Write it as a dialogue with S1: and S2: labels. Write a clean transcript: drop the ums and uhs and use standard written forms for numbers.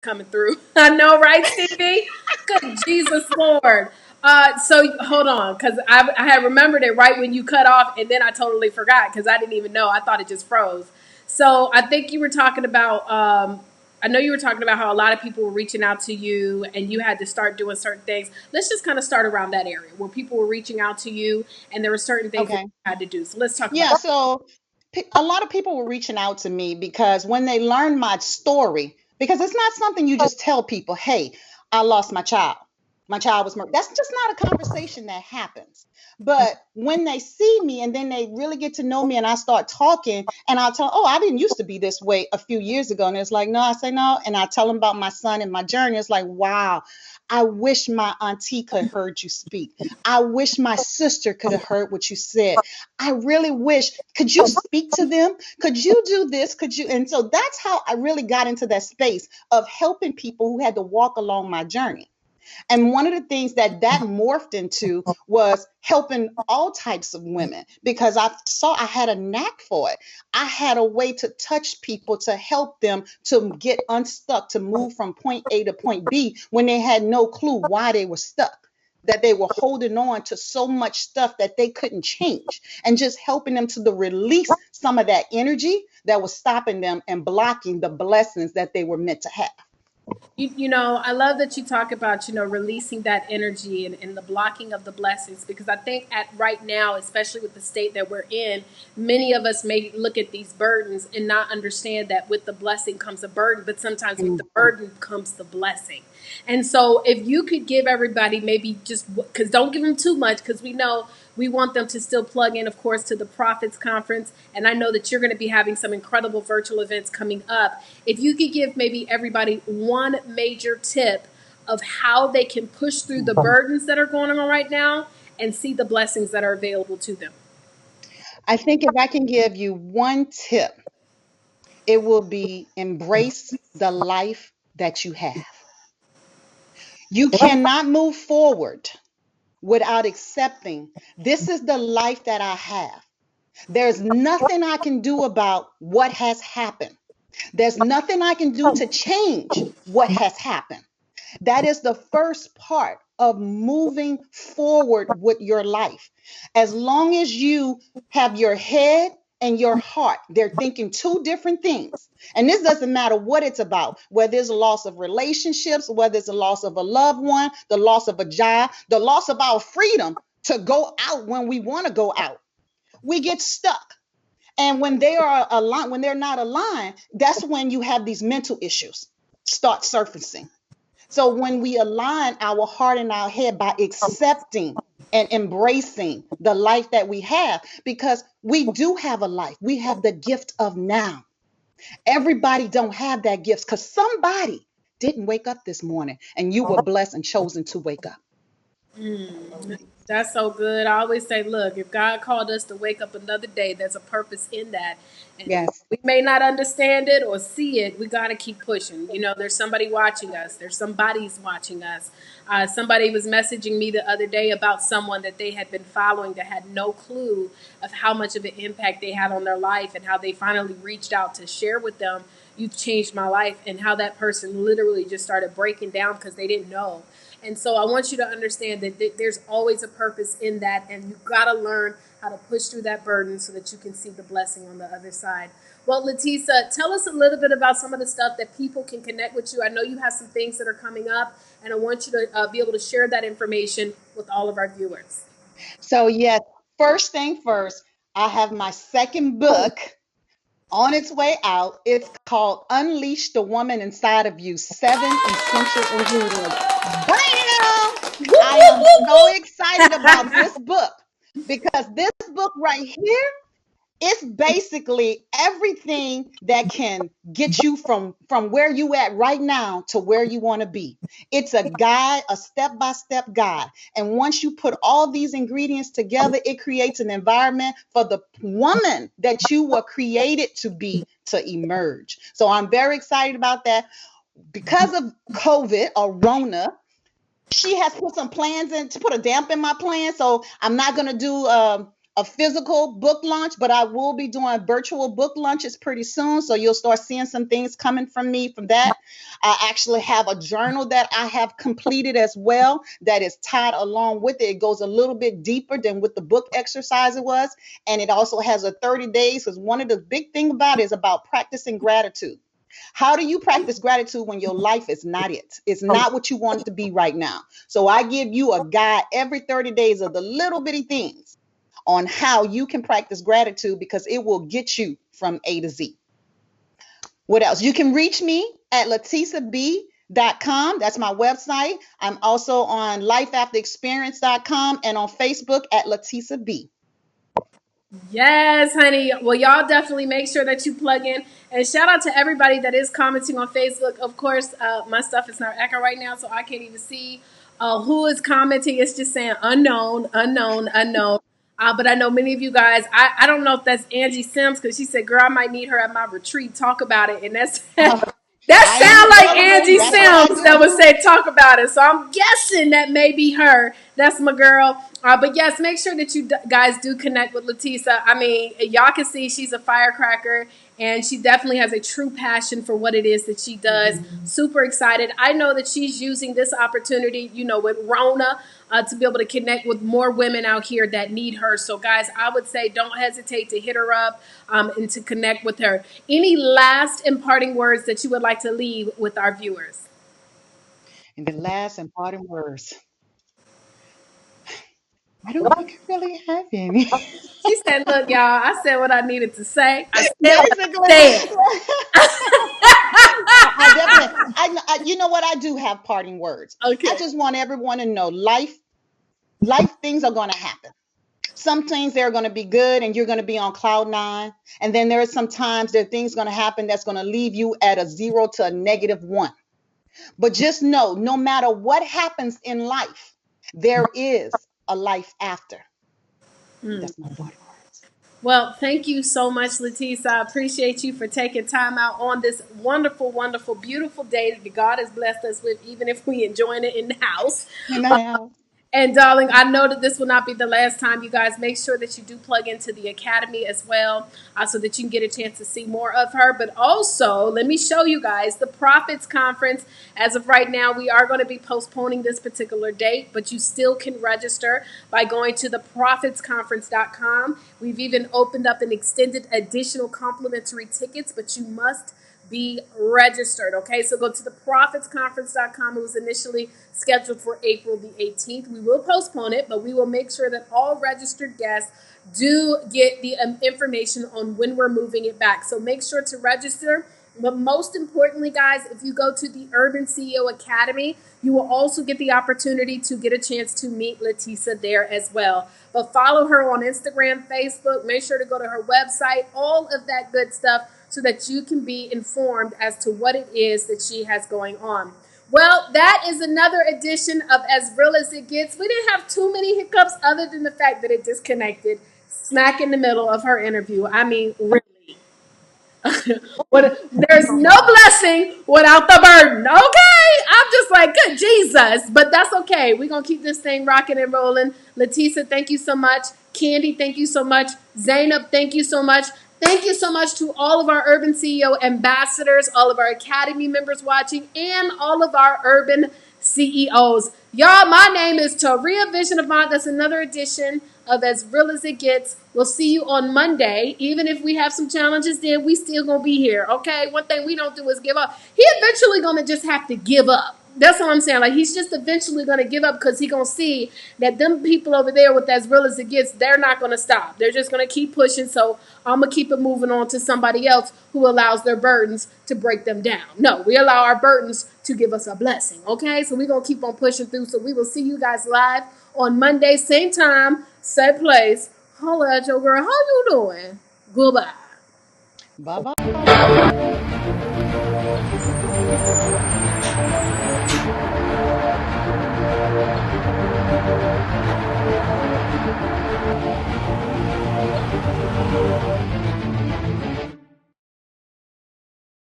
S1: coming through. I know, right, Stevie? Good Jesus Lord. So hold on, because I had remembered it right when you cut off, and then I totally forgot because I didn't even know. I thought it just froze. So I think you were talking about. I know you were talking about how a lot of people were reaching out to you, and you had to start doing certain things. Let's just kind of start around that area where people were reaching out to you, and there were certain things that
S2: Okay.
S1: you had to do. So let's talk about
S2: Yeah,
S1: that.
S2: so a lot of people were reaching out to me because when they learned my story, because it's not something you just tell people, hey, I lost my child. My child was murdered. That's just not a conversation that happens. But when they see me and then they really get to know me and I start talking and I'll tell, oh, I didn't used to be this way a few years ago. And it's like, no, I say no. And I tell them about my son and my journey. It's like, wow, I wish my auntie could have heard you speak. I wish my sister could have heard what you said. I really wish, could you speak to them? Could you do this? Could you? And so that's how I really got into that space of helping people who had to walk along my journey. And one of the things that morphed into was helping all types of women because I saw I had a knack for it. I had a way to touch people to help them to get unstuck, to move from point A to point B when they had no clue why they were stuck. That they were holding on to so much stuff that they couldn't change, and just helping them to release some of that energy that was stopping them and blocking the blessings that they were meant to have.
S1: I love that you talk about, releasing that energy and the blocking of the blessings, because I think at right now, especially with the state that we're in, many of us may look at these burdens and not understand that with the blessing comes a burden, but sometimes with the burden comes the blessing. And so if you could give everybody maybe just, because don't give them too much, because we know we want them to still plug in, of course, to the Prophets Conference. And I know that you're going to be having some incredible virtual events coming up. If you could give maybe everybody one major tip of how they can push through the burdens that are going on right now and see the blessings that are available to them.
S2: I think if I can give you one tip, it will be embrace the life that you have. You cannot move forward without accepting this is the life that I have. There's nothing I can do about what has happened. There's nothing I can do to change what has happened. That is the first part of moving forward with your life. As long as you have your head and your heart, they're thinking two different things. And this doesn't matter what it's about, whether it's a loss of relationships, whether it's a loss of a loved one, the loss of a job, the loss of our freedom to go out when we want to go out. We get stuck. And when they are aligned, when they're not aligned, that's when you have these mental issues start surfacing. So when we align our heart and our head by accepting and embracing the life that we have, because we do have a life, we have the gift of now. Everybody don't have that gift because somebody didn't wake up this morning and you were blessed and chosen to wake up.
S1: That's so good. I always say, look, if God called us to wake up another day, there's a purpose in that. And
S2: Yes.
S1: we may not understand it or see it. We got to keep pushing. There's somebody watching us. There's somebody's watching us. Somebody was messaging me the other day about someone that they had been following that had no clue of how much of an impact they had on their life, and how they finally reached out to share with them, you've changed my life, and how that person literally just started breaking down because they didn't know. And so I want you to understand that there's always a purpose in that, and you've got to learn how to push through that burden so that you can see the blessing on the other side. Well, Letisa, tell us a little bit about some of the stuff that people can connect with you. I know you have some things that are coming up, and I want you to be able to share that information with all of our viewers.
S2: So, yes, first thing first, I have my second book on its way out. It's called Unleash the Woman Inside of You, Seven Essential Ingredients. Bam!
S1: Whoop,
S2: I
S1: whoop,
S2: am so
S1: whoop,
S2: excited about this book because this book right here, it's basically everything that can get you from where you at right now to where you want to be. It's a guide, a step-by-step guide. And once you put all these ingredients together, it creates an environment for the woman that you were created to be to emerge. So I'm very excited about that. Because of COVID or Rona, she has put some plans in to put a damp in my plan. So I'm not going to do a physical book launch, but I will be doing virtual book launches pretty soon. So you'll start seeing some things coming from me from that. I actually have a journal that I have completed as well that is tied along with it. It goes a little bit deeper than what the book exercise it was. And it also has a 30 days, because one of the big thing about it is about practicing gratitude. How do you practice gratitude when your life is not it? It's not what you want it to be right now. So I give you a guide every 30 days of the little bitty things on how you can practice gratitude, because it will get you from A to Z. What else? You can reach me at LatissaB.com. That's my website. I'm also on lifeafterexperience.com and on Facebook at LatissaB.
S1: Yes, honey. Well, y'all definitely make sure that you plug in. And shout out to everybody that is commenting on Facebook. Of course, my stuff is not acting right now, so I can't even see who is commenting. It's just saying unknown, unknown, unknown. But I know many of you guys, I don't know if that's Angie Sims, because she said, girl, I might need her at my retreat. Talk about it. And that's that
S2: I am
S1: sound like
S2: available.
S1: Angie
S2: That's what I
S1: Sims that
S2: do.
S1: would say talk about it. So I'm guessing that may be her. That's my girl. But yes, make sure that you guys do connect with Latissa. I mean, y'all can see she's a firecracker, and she definitely has a true passion for what it is that she does. Super excited. I know that she's using this opportunity, with Rona, to be able to connect with more women out here that need her. So, guys, I would say don't hesitate to hit her up and to connect with her. Any last imparting words that you would like to leave with our viewers?
S2: And the last and parting words. I don't think I really have any.
S1: She said, look, y'all, I said what I needed to say. I said what
S2: Basically,
S1: I said.
S2: I definitely, you know what? I do have parting words. I
S1: Okay.
S2: just want everyone to know life things are going to happen. Some things they're going to be good and you're going to be on cloud nine. And then there are some times there are things going to happen that's going to leave you at a 0 to a -1. But just know, no matter what happens in life, there is a life after. That's my parting words.
S1: Well, thank you so much, Latissa. I appreciate you for taking time out on this wonderful, wonderful, beautiful day that God has blessed us with, even if we enjoying it in the house.
S2: In the house.
S1: And darling, I know that this will not be the last time. You guys make sure that you do plug into the academy as well, so that you can get a chance to see more of her. But also, let me show you guys the Prophets Conference. As of right now, we are going to be postponing this particular date, but you still can register by going to theprophetsconference.com. We've even opened up an extended additional complimentary tickets, but you must be registered. Okay, so go to theprophetsconference.com. It was initially scheduled for April the 18th. We will postpone it, but we will make sure that all registered guests do get the information on when we're moving it back. So make sure to register. But most importantly, guys, if you go to the Urban CEO Academy, you will also get the opportunity to get a chance to meet Latissa there as well. But follow her on Instagram, Facebook. Make sure to go to her website, all of that good stuff, so that you can be informed as to what it is that she has going on. Well, that is another edition of As Real as It Gets. We didn't have too many hiccups other than the fact that it disconnected smack in the middle of her interview. I mean, really. There's no blessing without the burden. Okay, I'm just like, good Jesus, but that's okay. We're gonna keep this thing rocking and rolling. Latissa, thank you so much. Candy, thank you so much. Zainab, thank you so much. Thank you so much to all of our Urban CEO ambassadors, all of our Academy members watching, and all of our Urban CEOs. Y'all, my name is Taria Vision Avant. That's another edition of As Real as It Gets. We'll see you on Monday. Even if we have some challenges, then we still gonna be here. Okay. One thing we don't do is give up. He eventually gonna just have to give up. That's what I'm saying. Like, he's just eventually gonna give up, because he gonna see that them people over there with As Real as It Gets, they're not gonna stop. They're just gonna keep pushing. So I'm gonna keep it moving on to somebody else who allows their burdens to break them down. No, we allow our burdens to give us a blessing. Okay. So we're gonna keep on pushing through. So we will see you guys live on Monday, same time, same place. Holla at your girl. How you doing? Goodbye.
S2: Bye bye.